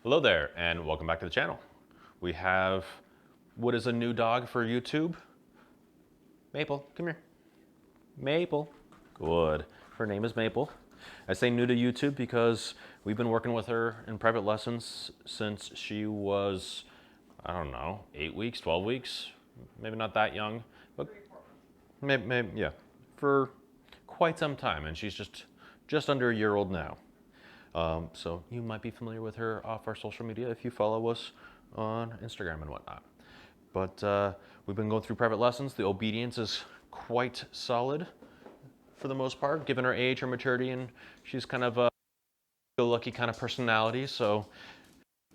Hello there, and welcome back to the channel. We have what is a new dog for YouTube? Maple, come here. Maple. Good. Her name is Maple. I say new to YouTube because we've been working with her in private lessons since she was, I don't know, 8 weeks, 12 weeks, maybe not that young, but maybe yeah, for quite some time, and she's just under a year old now. So you might be familiar with her off our social media if you follow us on Instagram and whatnot. But we've been going through private lessons. The obedience is quite solid for the most part, given her age, her maturity, and she's kind of a go-lucky kind of personality. So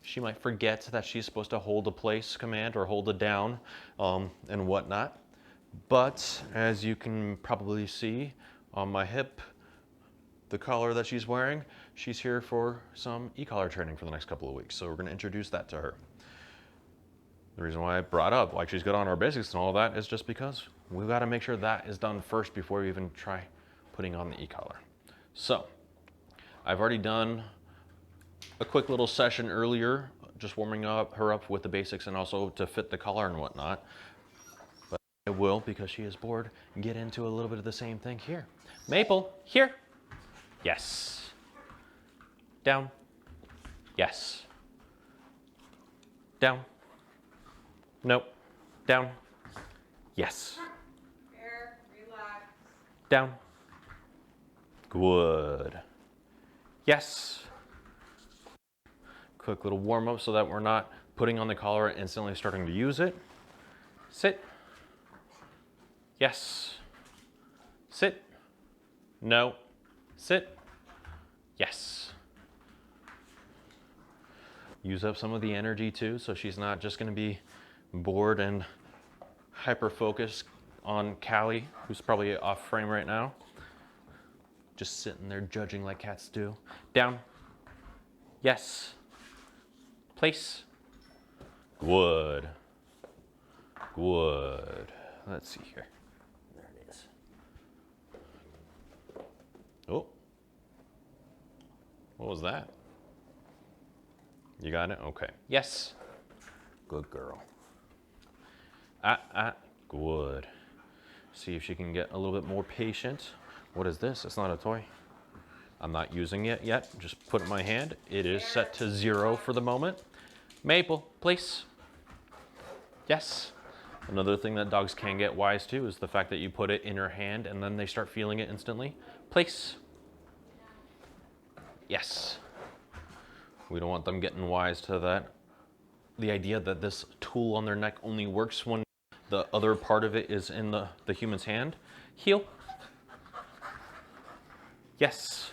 she might forget that she's supposed to hold a place command or hold it down and whatnot. But as you can probably see on my hip, the collar that she's wearing, she's here for some e-collar training for the next couple of weeks. So we're going to introduce that to her. The reason why I brought up like she's got on our basics and all of that is just because we've got to make sure that is done first before we even try putting on the e-collar. So I've already done a quick little session earlier, just warming her up with the basics and also to fit the collar and whatnot. But I will, because she is bored, get into a little bit of the same thing here. Maple, here. Yes. Down. Yes. Down. Nope. Down. Yes. Air, relax. Down. Good. Yes. Quick little warm up so that we're not putting on the collar and instantly starting to use it. Sit. Yes. Sit. No. Sit. Yes. Use up some of the energy too, so she's not just going to be bored and hyper-focused on Callie, who's probably off frame right now. Just sitting there judging like cats do. Down. Yes. Place. Good. Good. Let's see here. There it is. Oh. What was that? You got it? Okay. Yes. Good girl. Good. See if she can get a little bit more patient. What is this? It's not a toy. I'm not using it yet. Just put it in my hand. It is set to 0 for the moment. Maple, place. Yes. Another thing that dogs can get wise to is the fact that you put it in her hand and then they start feeling it instantly. Place. Yes. We don't want them getting wise to that. The idea that this tool on their neck only works when the other part of it is in the human's hand. Heel. Yes.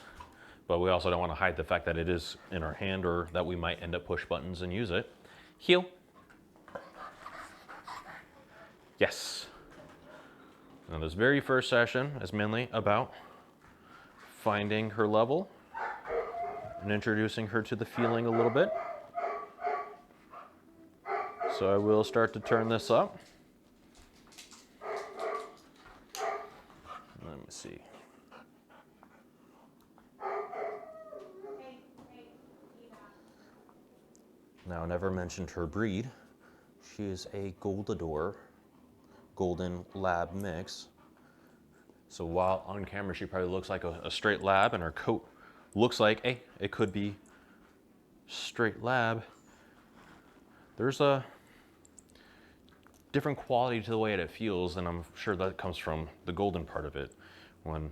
But we also don't want to hide the fact that it is in our hand or that we might end up push buttons and use it. Heel. Yes. Now this very first session is mainly about finding her level and introducing her to the feeling a little bit. So I will start to turn this up. Let me see. Now, I never mentioned her breed. She is a Goldador, Golden Lab mix. So while on camera she probably looks like a straight lab and her coat looks like, hey, it could be straight lab, there's a different quality to the way it feels, and I'm sure that comes from the golden part of it, when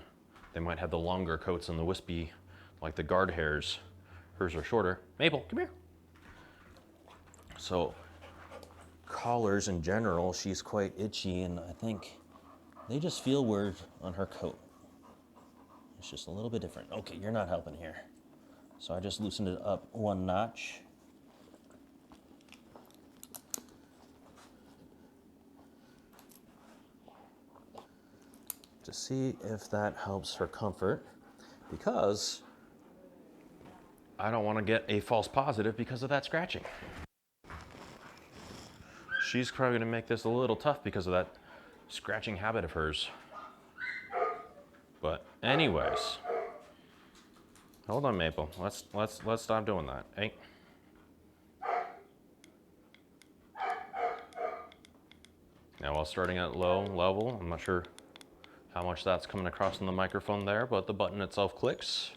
they might have the longer coats and the wispy, like the guard hairs. Hers are shorter. Maple, come here. So collars in general, she's quite itchy, and I think they just feel weird on her coat. It's just a little bit different. Okay, you're not helping here. So I just loosened it up 1 notch. To see if that helps her comfort, because I don't want to get a false positive because of that scratching. She's probably going to make this a little tough because of that scratching habit of hers. But anyways, hold on, Maple. Let's stop doing that. Hey, Now while starting at low level, I'm not sure how much that's coming across in the microphone there, but the button itself clicks.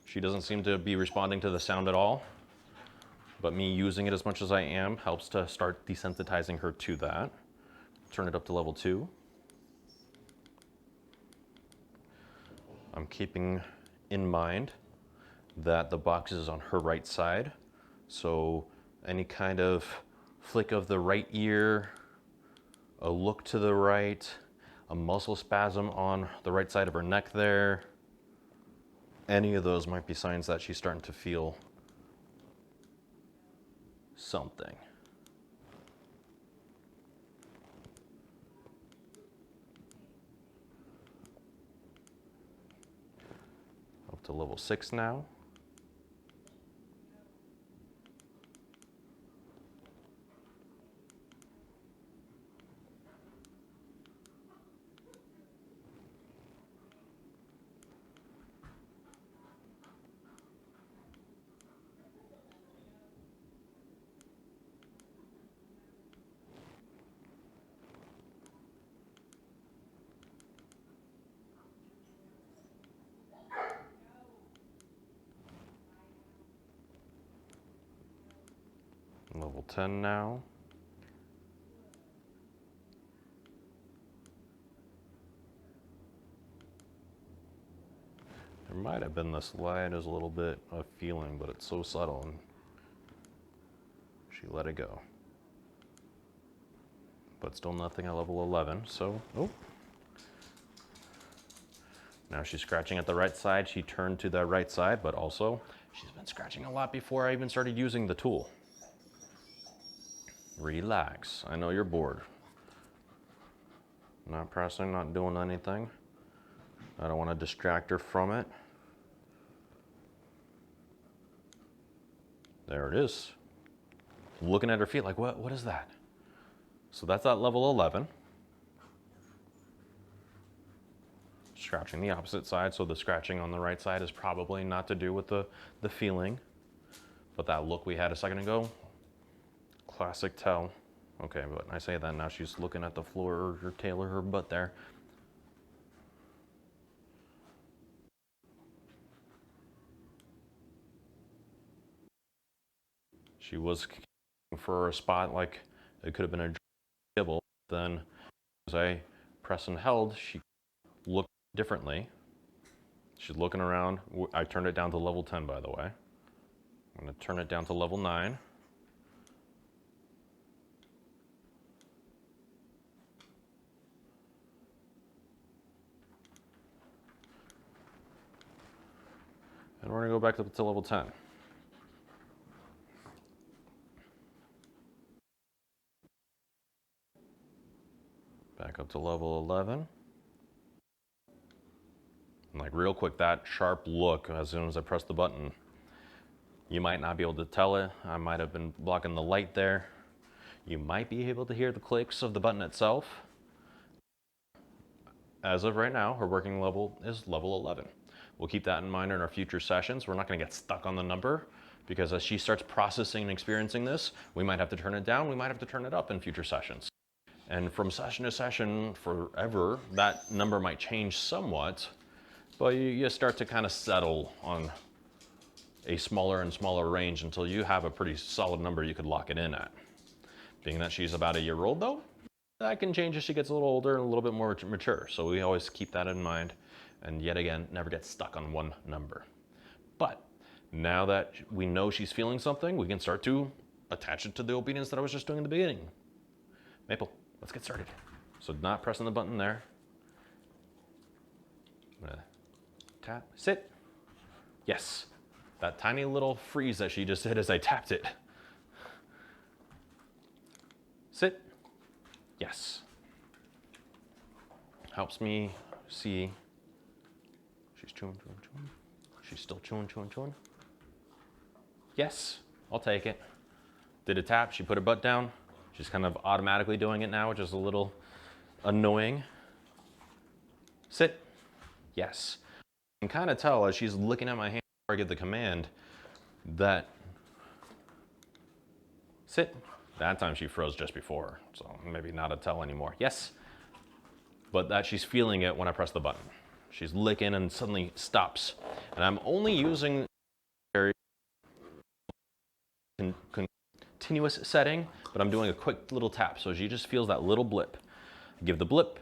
She doesn't seem to be responding to the sound at all, but me using it as much as I am helps to start desensitizing her to that. Turn it up to level 2. I'm keeping in mind that the box is on her right side, so any kind of flick of the right ear, a look to the right, a muscle spasm on the right side of her neck there, any of those might be signs that she's starting to feel something. Up to level 6 now. Level 10 now. There might have been the slightest little bit of feeling, but it's so subtle, and she let it go. But still nothing at level 11, so, oh. Now she's scratching at the right side. She turned to the right side, but also she's been scratching a lot before I even started using the tool. Relax. I know you're bored. Not pressing, not doing anything. I don't want to distract her from it. There it is. Looking at her feet like, what is that? So that's at level 11. Scratching the opposite side, so the scratching on the right side is probably not to do with the feeling. But that look we had a second ago, classic tell. Okay, but I say that now she's looking at the floor or her tail or her butt there. She was for a spot like it could have been a dribble. Then as I pressed and held, she looked differently. She's looking around. I turned it down to level 10, by the way. I'm going to turn it down to level 9. And we're going to go back up to level 10. Back up to level 11. And like real quick, that sharp look as soon as I press the button, you might not be able to tell it. I might have been blocking the light there. You might be able to hear the clicks of the button itself. As of right now, her working level is level 11. We'll keep that in mind in our future sessions. We're not going to get stuck on the number because as she starts processing and experiencing this, we might have to turn it down, we might have to turn it up in future sessions. And from session to session, forever, that number might change somewhat, but you start to kind of settle on a smaller and smaller range until you have a pretty solid number you could lock it in at. Being that she's about a year old though, that can change as she gets a little older and a little bit more mature. So we always keep that in mind. And yet again, never get stuck on one number. But now that we know she's feeling something, we can start to attach it to the obedience that I was just doing in the beginning. Maple, let's get started. So not pressing the button there. I'm gonna tap, sit. Yes. That tiny little freeze that she just did as I tapped it. Sit. Yes. Helps me see. She's chewing. She's still chewing. Yes, I'll take it. Did a tap, she put her butt down. She's kind of automatically doing it now, which is a little annoying. Sit. Yes. I can kind of tell as she's looking at my hand before I give the command that sit. That time she froze just before, so maybe not a tell anymore. Yes, but that she's feeling it when I press the button. She's licking and suddenly stops. And I'm only using very continuous setting, but I'm doing a quick little tap, so she just feels that little blip. Give the blip,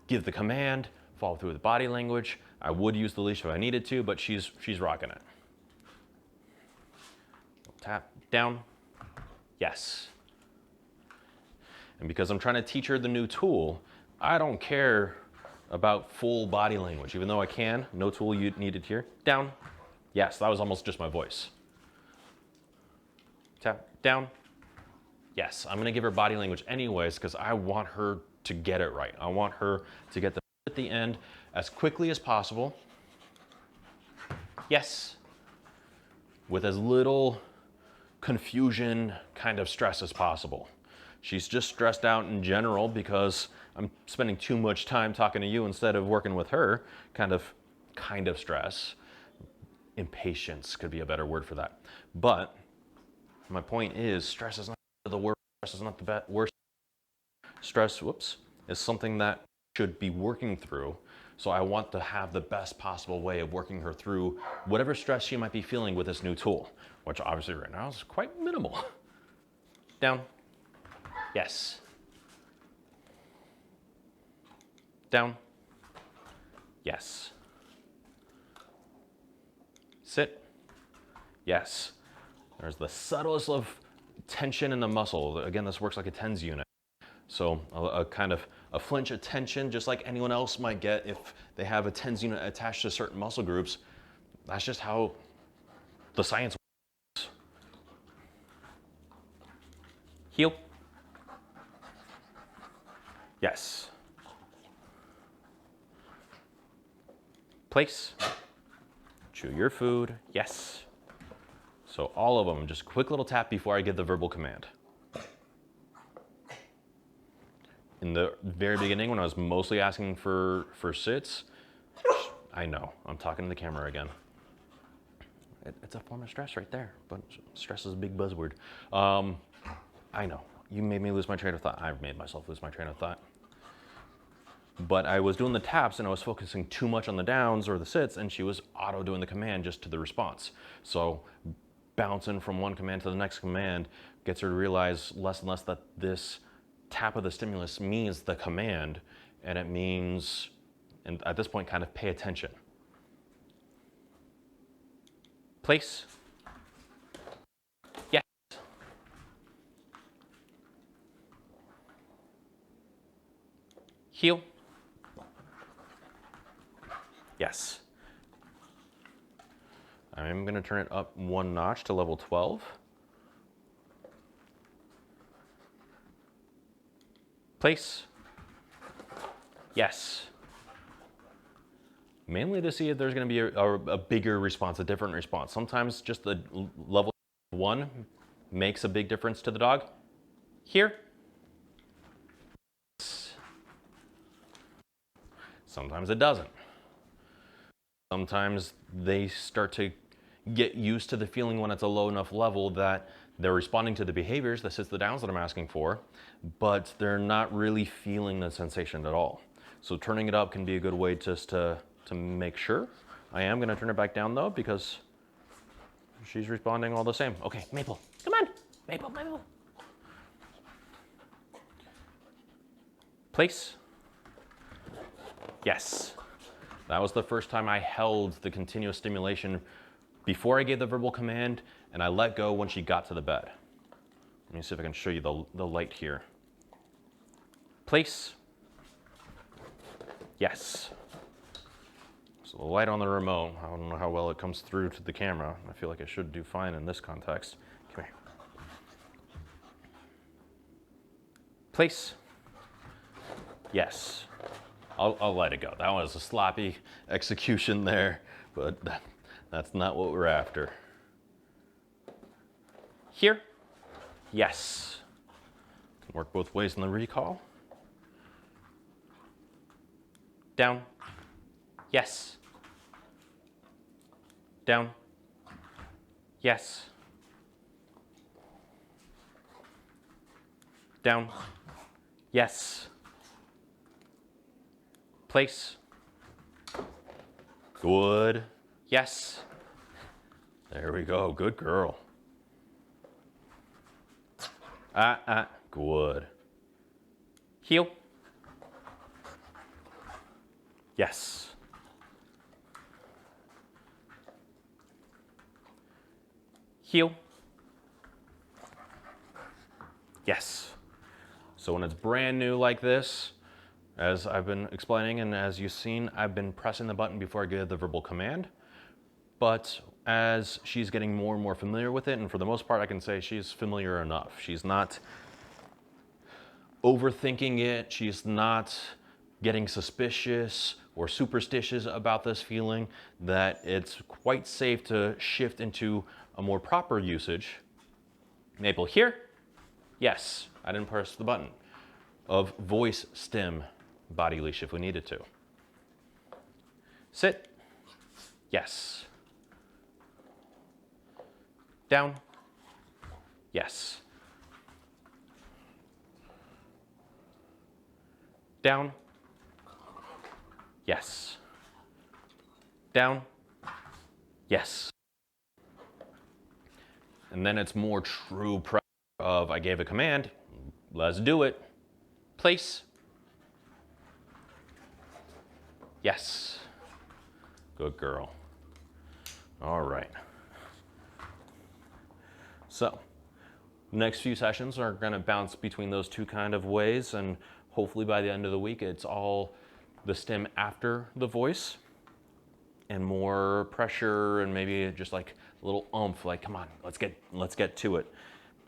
give the command, follow through with body language. I would use the leash if I needed to, but she's rocking it. Tap, down, yes. And because I'm trying to teach her the new tool, I don't care about full body language, even though I can. No tool you needed here. Down, yes, that was almost just my voice. Tap, down, yes. I'm gonna give her body language anyways because I want her to get it right. I want her to get the at the end as quickly as possible. Yes. With as little confusion, kind of stress as possible. She's just stressed out in general because I'm spending too much time talking to you instead of working with her. Kind of stress. Impatience could be a better word for that. But my point is, stress is not the worst. Stress is not the worst. Stress, is something that should be working through. So I want to have the best possible way of working her through whatever stress she might be feeling with this new tool, which obviously right now is quite minimal. Down. Yes. Down. Yes. Sit. Yes. There's the subtlest of tension in the muscle. Again, this works like a TENS unit. So a kind of a flinch of tension, just like anyone else might get if they have a TENS unit attached to certain muscle groups. That's just how the science works. Heel. Yes. Place. Chew your food. Yes. So all of them, just quick little tap before I give the verbal command. In the very beginning, when I was mostly asking for sits, I know, I'm talking to the camera again. It's a form of stress right there, but stress is a big buzzword. I know, you made me lose my train of thought. I've made myself lose my train of thought. But I was doing the taps and I was focusing too much on the downs or the sits, and she was auto doing the command just to the response. So bouncing from one command to the next command gets her to realize less and less that this tap of the stimulus means the command, and it means, and at this point, kind of pay attention. Place. Yes. Heel. Yes. I'm going to turn it up one notch to level 12. Place. Yes. Mainly to see if there's going to be a bigger response, a different response. Sometimes just the level 1 makes a big difference to the dog. Here. Sometimes it doesn't. Sometimes they start to get used to the feeling when it's a low enough level that they're responding to the behaviors, the sits, the downs that I'm asking for, but they're not really feeling the sensation at all. So turning it up can be a good way just to make sure. I am going to turn it back down though, because she's responding all the same. Okay, Maple, come on. Maple. Place. Yes. That was the first time I held the continuous stimulation before I gave the verbal command, and I let go when she got to the bed. Let me see if I can show you the light here. Place. Yes. So the light on the remote, I don't know how well it comes through to the camera. I feel like it should do fine in this context. Come here. Place. Yes. I'll let it go. That was a sloppy execution there, but that's not what we're after. Here. Yes. Can work both ways in the recall. Down. Yes. Down. Yes. Down. Yes. Place. Good. Yes. There we go. Good girl. Good. Heel. Yes. Heel. Yes. So when it's brand new like this, as I've been explaining and as you've seen, I've been pressing the button before I give the verbal command. But as she's getting more and more familiar with it, and for the most part I can say she's familiar enough. She's not overthinking it. She's not getting suspicious or superstitious about this feeling, that it's quite safe to shift into a more proper usage. Maple, here. Yes, I didn't press the button. Of voice stem body leash if we needed to. Sit. Yes. Down. Yes. Down. Yes. Down. Yes. And then it's more true pressure of I gave a command, let's do it. Place. Yes. Good girl. All right. So, next few sessions are going to bounce between those two kind of ways, and hopefully by the end of the week it's all the stem after the voice and more pressure and maybe just like a little oomph, like come on, let's get to it.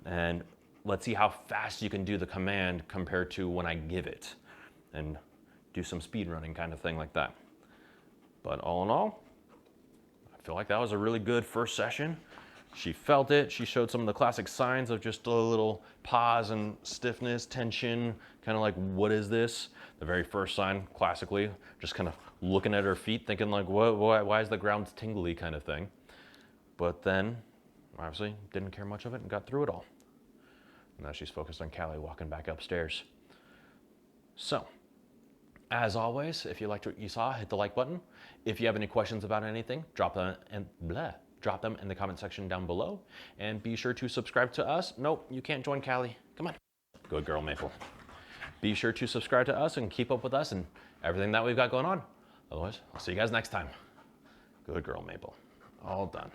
And let's see how fast you can do the command compared to when I give it, and do some speed running kind of thing like that. But all in all, I feel like that was a really good first session. She felt it. She showed some of the classic signs of just a little pause and stiffness, tension, kind of like, what is this? The very first sign, classically, just kind of looking at her feet, thinking like, why is the ground tingly kind of thing. But then, obviously, didn't care much of it and got through it all. Now she's focused on Callie walking back upstairs. So, as always, if you liked what you saw, hit the like button. If you have any questions about anything, drop them in the comment section down below. And be sure to subscribe to us. Nope, you can't join Callie. Come on. Good girl, Maple. Be sure to subscribe to us and keep up with us and everything that we've got going on. Otherwise, I'll see you guys next time. Good girl, Maple. All done.